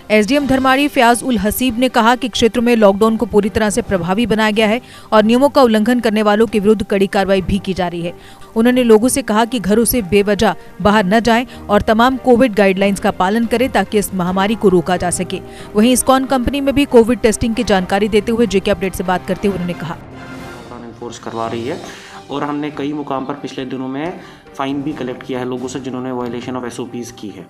SDM धर्माड़ी Fayaz उल हसीब ने कहा कि क्षेत्र में लॉकडाउन को पूरी तरह से प्रभावी बनाया गया है और नियमों का उल्लंघन करने वालों के विरुद्ध कड़ी कार्रवाई भी की जा रही है। उन्होंने लोगों से कहा कि घरों से बेवजह बाहर न जाएं और तमाम कोविड गाइडलाइंस का पालन करें ताकि इस महामारी को रोका जा सके। वहीं इस्कॉन कंपनी में भी कोविड टेस्टिंग की जानकारी देते हुए जेके अपडेट से बात करते हुए उन्होंने कहा, एनफोर्स करवा रही है और हमने कई मुकाम पर पिछले दिनों में फ़ाइन भी कलेक्ट किया है लोगों से जिन्होंने वायलेशन ऑफ एसओपीज़ की है।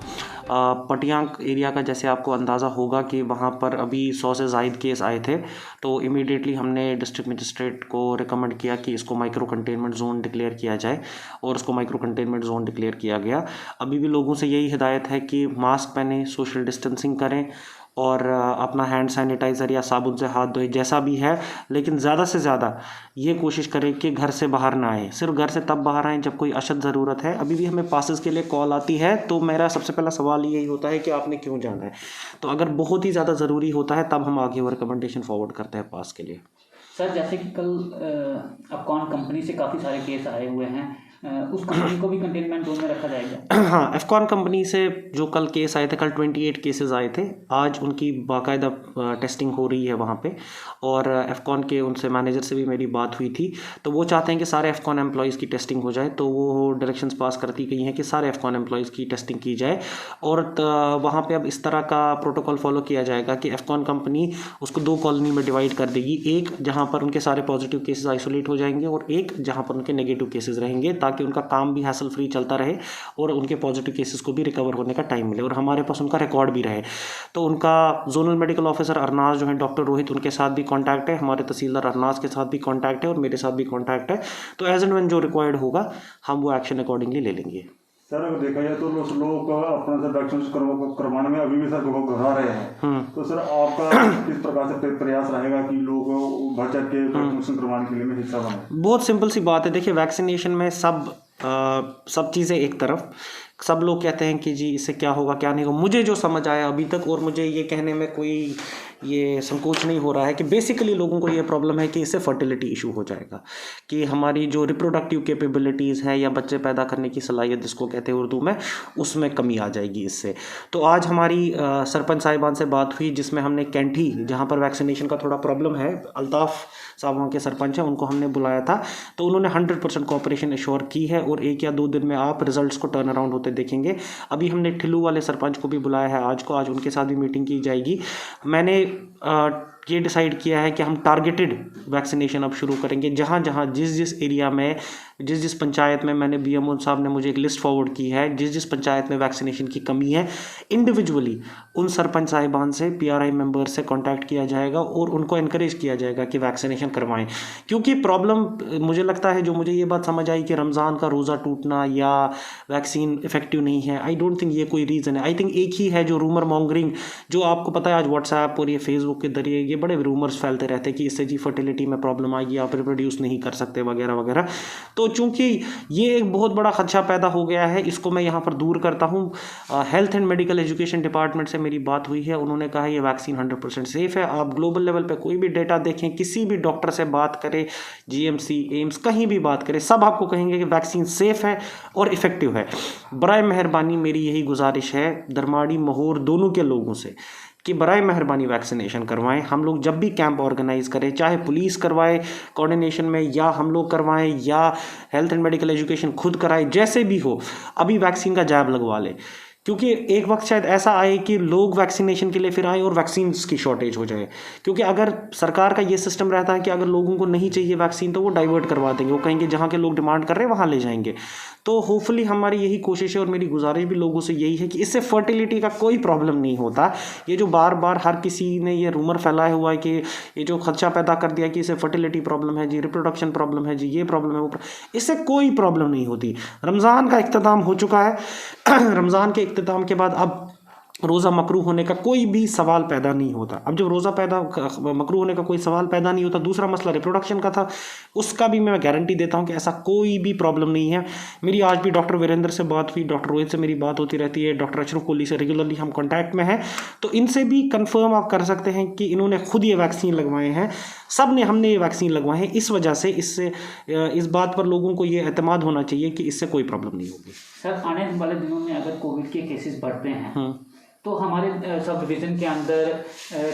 पटियांक एरिया का जैसे आपको अंदाज़ा होगा कि वहाँ पर अभी 100 से ज़ायद केस आए थे, तो इमीडिएटली हमने डिस्ट्रिक्ट मजिस्ट्रेट को रिकमेंड किया कि इसको माइक्रो कंटेनमेंट जोन डिक्लेयर किया जाए और उसको माइक्रो कंटेनमेंट जोन डिक्लेयर किया गया। अभी भी लोगों से यही हिदायत है कि मास्क पहनें, सोशल डिस्टेंसिंग करें और अपना हैंड सैनिटाइज़र या साबुन से हाथ धोए जैसा भी है, लेकिन ज़्यादा से ज़्यादा ये कोशिश करें कि घर से बाहर ना आए। सिर्फ घर से तब बाहर आएँ जब कोई अशद ज़रूरत है। अभी भी हमें पासेस के लिए कॉल आती है, तो मेरा सबसे पहला सवाल यही होता है कि आपने क्यों जाना है। तो अगर बहुत ही ज़्यादा ज़रूरी होता है तब हम आगे वो रिकमेंडेशन फॉरवर्ड करते हैं पास के लिए। सर, जैसे कि कल अपकॉन कंपनी से काफ़ी सारे केस आए हुए हैं, उस कंपनी को भी कंटेनमेंट जोन में रखा जाएगा? हाँ, एफकॉन कंपनी से जो कल केस आए थे, कल 28 केसेस आए थे। आज उनकी बाकायदा टेस्टिंग हो रही है वहाँ पे और एफकॉन के उनसे मैनेजर से भी मेरी बात हुई थी, तो वो चाहते हैं कि सारे एफकॉन एम्प्लॉयज़ की टेस्टिंग हो जाए। तो वो डायरेक्शंस पास करती गई हैं कि सारे एफकॉन एम्प्लॉयज़ की टेस्टिंग की जाए और वहाँ पे अब इस तरह का प्रोटोकॉल फॉलो किया जाएगा कि एफकॉन कंपनी उसको 2 कॉलोनी में डिवाइड कर देगी, एक जहाँ पर उनके सारे पॉजिटिव केसेस आइसोलेट हो जाएंगे और एक जहाँ पर उनके नेगेटिव केसेस रहेंगे, ताकि उनका काम भी हैसल फ्री चलता रहे और उनके पॉजिटिव केसेस को भी रिकवर होने का टाइम मिले और हमारे पास उनका रिकॉर्ड भी रहे। तो उनका जोनल मेडिकल ऑफिसर अरनाज जो है, डॉक्टर रोहित, उनके साथ भी कांटेक्ट है, हमारे तहसीलदार अरनाज के साथ भी कांटेक्ट है और मेरे साथ भी कांटेक्ट है। तो एज एंड व्हेन जो रिक्वायर्ड होगा हम वो एक्शन अकॉर्डिंगली ले लेंगे। सर, अगर देखा जाए तो लोग अपना सर वैक्सीन करवाने में अभी भी सर लोग घबरा रहे हैं, तो सर आपका किस प्रकार से प्रयास रहेगा कि लोग बढ़ चढ़ के वैक्सीनेशन करवाने के लिए में हिस्सा बने? बहुत सिंपल सी बात है। देखिए, वैक्सीनेशन में सब चीज़ें एक तरफ, सब लोग कहते हैं कि जी इससे क्या होगा क्या नहीं होगा। मुझे जो समझ आया अभी तक और मुझे ये कहने में कोई ये संकोच नहीं हो रहा है कि बेसिकली लोगों को ये प्रॉब्लम है कि इससे फर्टिलिटी इशू हो जाएगा, कि हमारी जो रिप्रोडक्टिव कैपेबिलिटीज़ हैं या बच्चे पैदा करने की सलाहियत जिसको कहते हैं उर्दू में, उसमें कमी आ जाएगी इससे। तो आज हमारी सरपंच साहिबान से बात हुई जिसमें हमने कैंठी, जहाँ पर वैक्सीनेशन का थोड़ा प्रॉब्लम है, अल्ताफ़ साहब वहाँ के सरपंच हैं, उनको हमने बुलाया था, तो उन्होंने 100% कोऑपरेशन एश्योर की है और 1 या 2 दिन में आप रिजल्ट्स को टर्न अराउंड होते देखेंगे। अभी हमने ठिल्लू वाले सरपंच को भी बुलाया है आज उनके साथ भी मीटिंग की जाएगी। मैंने ये डिसाइड किया है कि हम टारगेटेड वैक्सीनेशन अब शुरू करेंगे, जहाँ जहाँ जिस एरिया में जिस पंचायत में, मैंने बीएमओ साहब ने मुझे एक लिस्ट फॉरवर्ड की है, जिस पंचायत में वैक्सीनेशन की कमी है, इंडिविजुअली उन सरपंच साहिबान से, पीआरआई मेंबर से कांटेक्ट किया जाएगा और उनको इनकरेज किया जाएगा कि वैक्सीनेशन करवाएं। क्योंकि प्रॉब्लम मुझे लगता है, जो मुझे ये बात समझ आई कि रमज़ान का रोज़ा टूटना या वैक्सीन इफेक्टिव नहीं है, आई डोंट थिंक ये कोई रीज़न है। आई थिंक एक ही है जो रूमर मॉन्गरिंग, जो आपको पता है आज व्हाट्सएप और ये फेसबुक के जरिए ये बड़े रूमर्स फैलते रहते हैं कि इससे जी फर्टिलिटी में प्रॉब्लम आएगी, आप रिप्रोड्यूस नहीं कर सकते वगैरह वगैरह। तो चूंकि ये एक बहुत बड़ा खदशा पैदा हो गया है, इसको मैं यहाँ पर दूर करता हूँ। Health and medical education department से मेरी बात हुई है, उन्होंने कहा ये वैक्सीन 100% सेफ़ है। आप ग्लोबल लेवल पे कोई भी डेटा देखें, किसी भी डॉक्टर से बात करें, जीएमसी, एम्स, कहीं भी बात करें, सब आपको कहेंगे कि वैक्सीन सेफ़ है और इफ़ेक्टिव है। बराए मेहरबानी मेरी यही गुजारिश है धर्माड़ी महोर दोनों के लोगों से कि बराए मेहरबानी वैक्सीनेशन करवाएं। हम लोग जब भी कैंप ऑर्गेनाइज करें, चाहे पुलिस करवाए कोऑर्डिनेशन में या हम लोग करवाएं या हेल्थ एंड मेडिकल एजुकेशन खुद कराए, जैसे भी हो, अभी वैक्सीन का जैब लगवा ले। क्योंकि एक वक्त शायद ऐसा आए कि लोग वैक्सीनेशन के लिए फिर आए और वैक्सीन की शॉर्टेज हो जाए। क्योंकि अगर सरकार का ये सिस्टम रहता है कि अगर लोगों को नहीं चाहिए वैक्सीन तो वो डाइवर्ट करवा देंगे, वो कहेंगे जहाँ के लोग डिमांड कर रहे हैं वहाँ ले जाएंगे। तो होपफुली हमारी यही कोशिश है और मेरी गुजारिश भी लोगों से यही है कि इससे फर्टिलिटी का कोई प्रॉब्लम नहीं होता। ये जो बार बार हर किसी ने ये रूमर फैलाया हुआ है कि ये जो खदशा पैदा कर दिया कि इससे फर्टिलिटी प्रॉब्लम है जी, रिप्रोडक्शन प्रॉब्लम है जी, ये प्रॉब्लम है वो, इससे कोई प्रॉब्लम नहीं होती। रमज़ान का इख्तिताम हो चुका है। रमज़ान के इख्तिताम के बाद अब रोज़ा मकरूह होने का कोई भी सवाल पैदा नहीं होता। अब जब रोज़ा मकरूह होने का कोई सवाल पैदा नहीं होता, दूसरा मसला रिप्रोडक्शन का था, उसका भी मैं गारंटी देता हूं कि ऐसा कोई भी प्रॉब्लम नहीं है। मेरी आज भी डॉक्टर वीरेंद्र से बात हुई, डॉक्टर रोहित से मेरी बात होती रहती है, डॉक्टर अशरफ कोहली से रेगुलरली हम कॉन्टैक्ट में हैं, तो इनसे भी कन्फर्म आप कर सकते हैं कि इन्होंने खुद ये वैक्सीन लगवाए हैं। सब ने, हमने ये वैक्सीन लगवाए हैं। इस वजह से इस बात पर लोगों को ये एतमाद होना चाहिए कि इससे कोई प्रॉब्लम नहीं होगी। सर, आने वाले दिनों में अगर कोविड के केसेस बढ़ते हैं तो हमारे सब डिवीज़न के अंदर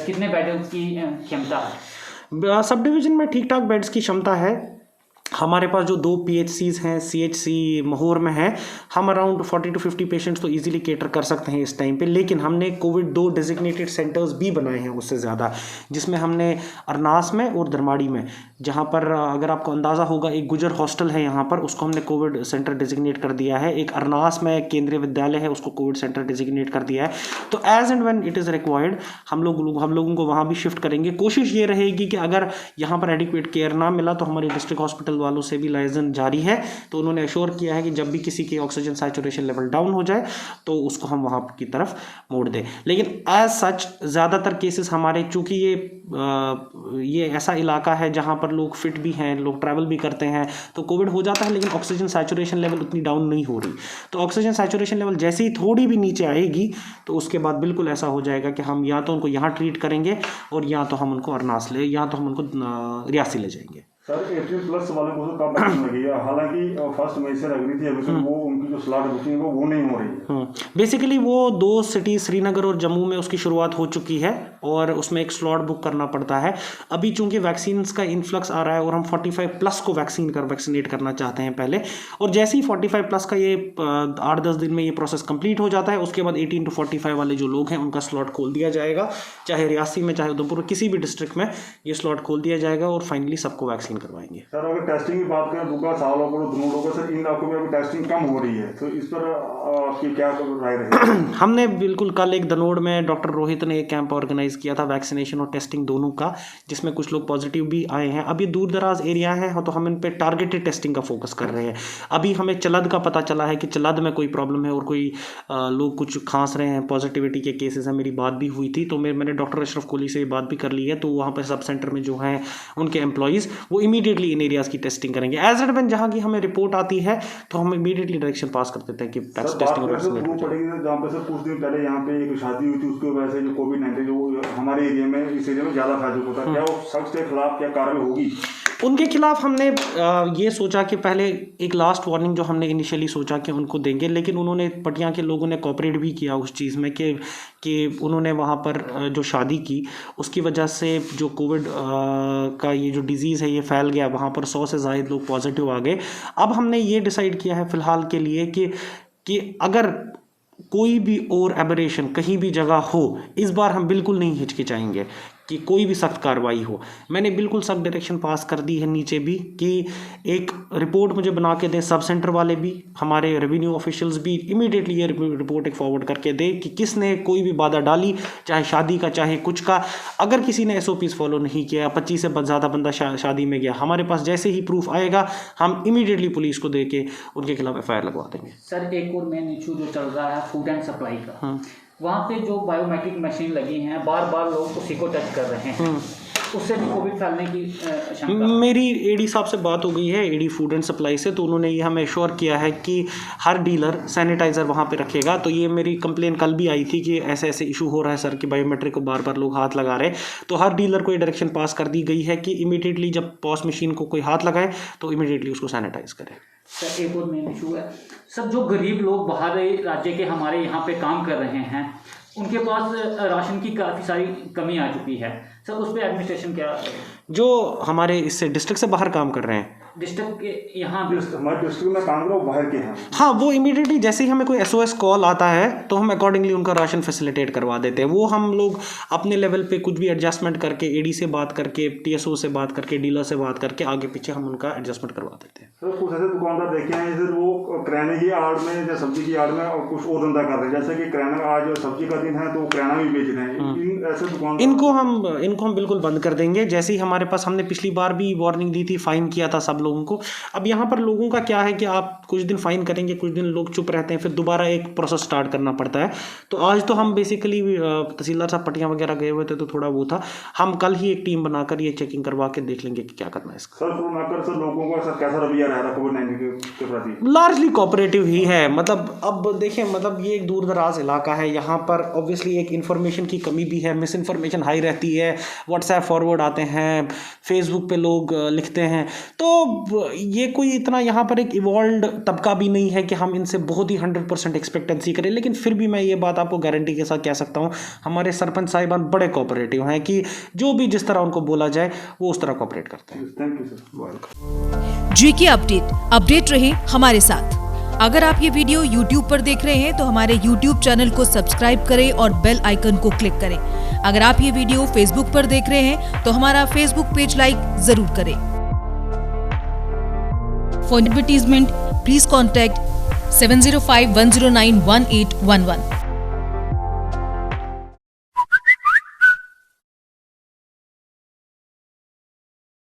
कितने बेडों की क्षमता है? सब डिवीज़न में ठीक ठाक बेड्स की क्षमता है। हमारे पास जो 2 PHCs हैं, CHC महोर में है, हम अराउंड 40 to 50 पेशेंट्स तो इजीली केटर कर सकते हैं इस टाइम पे। लेकिन हमने कोविड 2 डेजिग्नेटेड सेंटर्स भी बनाए हैं उससे ज़्यादा, जिसमें हमने अरनास में और धरमाड़ी में, जहाँ पर अगर आपको अंदाज़ा होगा एक गुजर हॉस्टल है यहाँ पर, उसको हमने कोविड सेंटर डेजिग्नेट कर दिया है। एक अरनास में केंद्रीय विद्यालय है, उसको कोविड सेंटर डेजिग्नेट कर दिया है। तो as and when it is required हम लोगों को वहाँ भी शिफ्ट करेंगे। कोशिश ये रहेगी कि अगर यहाँ पर एडिक्वेट केयर ना मिला तो हमारे डिस्ट्रिक्ट हॉस्पिटल वालों से भी लाइजन जारी है। तो उन्होंने अश्योर किया है कि जब भी किसी की ऑक्सीजन सैचुरेशन लेवल डाउन हो जाए तो उसको हम वहाँ की तरफ मोड़ दें। लेकिन एज सच ज़्यादातर केसेस हमारे, चूँकि ये ऐसा इलाका है जहाँ पर लोग फिट भी हैं, लोग ट्रैवल भी करते हैं, तो कोविड हो जाता है लेकिन ऑक्सीजन सैचुरेशन लेवल उतनी डाउन नहीं हो रही। तो ऑक्सीजन सैचुरेशन लेवल जैसे ही थोड़ी भी नीचे आएगी तो उसके बाद बिल्कुल ऐसा हो जाएगा कि हम या तो उनको यहाँ ट्रीट करेंगे और या तो हम उनको अरनास या तो हम उनको रियासी ले जाएंगे। सर 18+ वालों को तो कम वैक्सीन लगी है, हालांकि 1 मई से लग रही थी, अभी से वो उनकी जो स्लॉट बुकिंग है वो नहीं हो रही। बेसिकली वो 2 सिटी श्रीनगर और जम्मू में उसकी शुरुआत हो चुकी है और उसमें एक स्लॉट बुक करना पड़ता है। अभी चूंकि वैक्सीन का इन्फ्लक्स आ रहा है और हम 45+ को वैक्सीनेट करना चाहते हैं पहले, और जैसे ही 45+ का ये 8-10 दिन में ये प्रोसेस कंप्लीट हो जाता है, उसके बाद 18 to 45 वाले जो लोग हैं उनका स्लॉट खोल दिया जाएगा, चाहे रियासी में चाहे उधमपुर, किसी भी डिस्ट्रिक्ट में ये स्लॉट खोल दिया जाएगा और फाइनली सबको वैक्सीन करवाएंगे। सर अगर टेस्टिंग की बात करें, दूसरा सालों को दोनों लोगों सर इन इलाकों में अभी टेस्टिंग कम हो रही है, तो इस पर आपकी क्या राय रहेगी? हमने बिल्कुल कल एक दनोड़ में डॉक्टर रोहित ने एक कैंप ऑर्गेनाइज किया था वैक्सीनेशन और टेस्टिंग दोनों का, जिसमें कुछ लोग पॉजिटिव भी आए हैं। अभी दूर दराज एरिया है तो हम इन पे टारगेटेड टेस्टिंग का फोकस कर रहे हैं। अभी हमें चलद का पता चला है कि चलद में कोई प्रॉब्लम है और कोई लोग कुछ खांस रहे हैं, पॉजिटिविटी के केसेस हैं। मेरी बात भी हुई थी तो मैंने डॉक्टर अशरफ कोहली से बात भी कर ली है, तो वहाँ पर सब सेंटर में जो हैं उनके एम्प्लॉइज़ वो इमीडिएटली इन एरियाज़ की टेस्टिंग करेंगे। एज एंड व्हेन जहाँ की हमें रिपोर्ट आती है तो हम इमीडिएटली डायरेक्शन पास कर देते हैं कि टेस्टिंग और जहाँ पे सर कुछ दिन पहले यहाँ पे एक शादी हुई थी, उसकी वजह से जो कोविड-19 जो हमारे एरिया में, इस एरिया में ज़्यादा फैल चुका था, क्या वो शख्स के खिलाफ क्या कार्रवाई होगी? उनके खिलाफ हमने ये सोचा कि पहले एक लास्ट वार्निंग जो हमने इनिशियली सोचा कि उनको देंगे, लेकिन उन्होंने पटिया के लोगों ने कोऑपरेट भी किया उस चीज़ में कि उन्होंने वहाँ पर जो शादी की उसकी वजह से जो कोविड का ये जो डिज़ीज़ है ये फैल गया, वहाँ पर 100 से ज़ायद लोग पॉजिटिव आ गए। अब हमने ये डिसाइड किया है फ़िलहाल के लिए कि अगर कोई भी और एबरेशन कहीं भी जगह हो, इस बार हम बिल्कुल नहीं हिचकिचाएंगे कि कोई भी सख्त कार्रवाई हो। मैंने बिल्कुल सख्त डायरेक्शन पास कर दी है नीचे भी कि एक रिपोर्ट मुझे बना के दें, सब सेंटर वाले भी, हमारे रेवेन्यू ऑफिशियल्स भी इमीडिएटली ये रिपोर्ट एक फॉरवर्ड करके दे कि किसने कोई भी बाधा डाली, चाहे शादी का चाहे कुछ का। अगर किसी ने SOPs फॉलो नहीं किया, 25 से ज़्यादा बंदा शादी में गया, हमारे पास जैसे ही प्रूफ आएगा हम इमीडिएटली पुलिस को दे के उनके खिलाफ FIR लगवा देंगे। सर एक और मेन इशू जो चल रहा है फूड एंड सप्लाई का, वहाँ पे जो बायोमेट्रिक मशीन लगी हैं, बार बार लोग उसी को टच कर रहे हैं, उससे भी कोविड फैलने की शंका। मेरी AD साहब से बात हो गई है, AD फूड एंड सप्लाई से, तो उन्होंने ये हमें एश्योर किया है कि हर डीलर सैनिटाइज़र वहाँ पे रखेगा। तो ये मेरी कंप्लेन कल भी आई थी कि ऐसे ऐसे इशू हो रहा है सर कि बायोमेट्रिक को बार बार लोग हाथ लगा रहे हैं, तो हर डीलर को ये डायरेक्शन पास कर दी गई है कि इमीडिएटली जब पॉस मशीन को कोई हाथ लगाए तो इमीडिएटली उसको सैनिटाइज करें। सर एक और मेन इशू है सर, जो गरीब लोग बाहर राज्य के हमारे यहाँ पे काम कर रहे हैं, उनके पास राशन की काफ़ी सारी कमी आ चुकी है सर, उस पर एडमिनिस्ट्रेशन क्या? जो हमारे इससे डिस्ट्रिक्ट से बाहर काम कर रहे हैं, डिस्ट्रिक्ट के यहाँ हमारे डिस्ट्रिक्ट में काम करो बाहर के हैं, हाँ, वो इमीडिएटली जैसे ही हमें कोई SOS कॉल आता है तो हम अकॉर्डिंगली उनका राशन फैसिलिटेट करवा देते हैं। वो हम लोग अपने लेवल पे कुछ भी एडजस्टमेंट करके, AD से बात करके, TSO से बात करके, डीलर से बात करके आगे पीछे हम उनका एडजस्टमेंट करवा देते हैं। सर कुछ ऐसे दुकानदार देखे हैं जैसे वो किराने की आड़ में या सब्जी की आड़ में और कुछ और धंधा कर रहे हैं, जैसे कि किराना आज सब्जी का दिन है तो किराना भी बेच रहे हैं, ऐसे दुकान इनको हम बिल्कुल बंद कर देंगे। जैसे ही हमारे पास, हमने पिछली बार भी वार्निंग दी थी, फाइन किया था सब लोगों को। अब यहाँ पर लोगों का क्या है कि आप कुछ दिन फाइन करेंगे, कुछ दिन लोग चुप रहते हैं, फिर दोबारा एक प्रोसेस स्टार्ट करना पड़ता है। तो आज तो हम बेसिकली तहसीलदार साहब पटिया वगैरह गए हुए थे तो थोड़ा वो था, हम कल ही एक टीम बनाकर ये चेकिंग करवा के देख लेंगे कि क्या करना है इसका। सर लोगों का सर कैसा रवैया रहा है कोविड-19 के प्रति? लार्जली कोऑपरेटिव ही है। मतलब अब देखें, मतलब ये एक दूर दराज इलाका है, यहाँ पर ऑब्वियसली एक इन्फॉर्मेशन की कमी भी है, मिस इन्फॉर्मेशन हाई रहती है, व्हाट्सएप फॉरवर्ड आते हैं, फेसबुक पे लोग लिखते हैं, तो ये कोई इतना यहाँ पर एक इवॉल्व तबका भी नहीं है कि हम इनसे बहुत ही 100% एक्सपेक्टेंसी करें, लेकिन फिर भी मैं ये बात आपको गारंटी के साथ कह सकता हूँ, हमारे सरपंच साहिबान बड़े कोऑपरेटिव हैं कि जो भी जिस तरह उनको बोला जाए वो उस तरह कोऑपरेट करते हैं। Thank you sir. Welcome. GK update रहे हमारे साथ। अगर आप ये वीडियो YouTube पर देख रहे हैं तो हमारे YouTube चैनल को सब्सक्राइब करें और बेल आइकन को क्लिक करें। अगर आप ये वीडियो Facebook पर देख रहे हैं तो हमारा Facebook पेज लाइक जरूर करें। For advertisement please contact 705-109-1811।